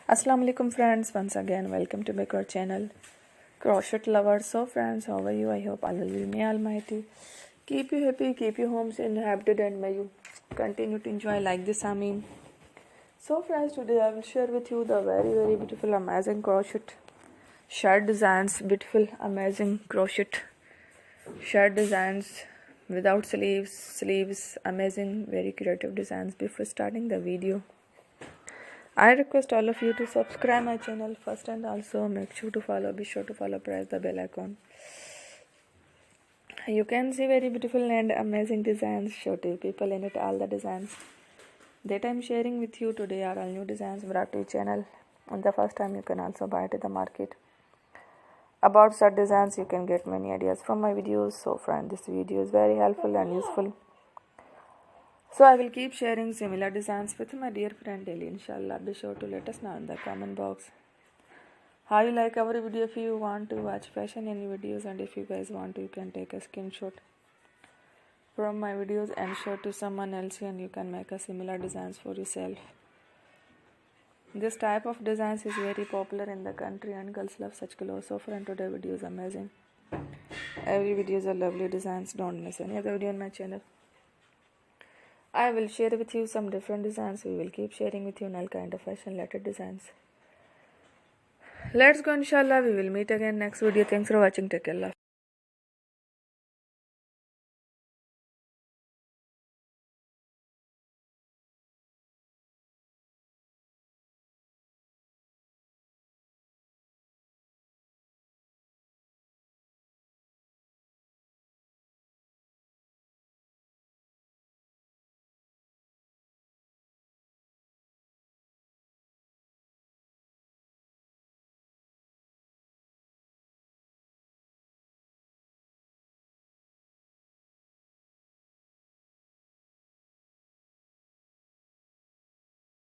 Assalamu alaikum friends, once again welcome to my channel Crochet Lovers. So friends, how are you? I hope Allah will may Almighty keep you happy, keep your homes inhabited, and may you continue to enjoy like this. Ameen. So friends, today I will share with you the very beautiful amazing crochet shirt designs, beautiful amazing crochet shirt designs without sleeves, amazing very creative designs. Before starting the video, I request all of you to subscribe my channel first, and also be sure to follow, press the bell icon. You can see very beautiful and amazing designs, show to people in it. All the designs that I am sharing with you today are all new designs brought to channel, and the first time you can also buy it in the market. About such designs, you can get many ideas from my videos. So friend, this video is very helpful and useful. So I will keep sharing similar designs with my dear friend daily, inshallah. Be sure to let us know in the comment box how you like our video. If you want to watch fashion any videos, and if you guys want to, you can take a screenshot from my videos and show to someone else, and you can make a similar designs for yourself. This type of designs is very popular in the country and girls love such clothes. So friend, today video is amazing. Every video is a lovely designs. Don't miss any other video on my channel. I will share with you some different designs. We will keep sharing with you all kind of fashion related designs. Let's go, inshallah. We will meet again next video. Thanks for watching. Take care.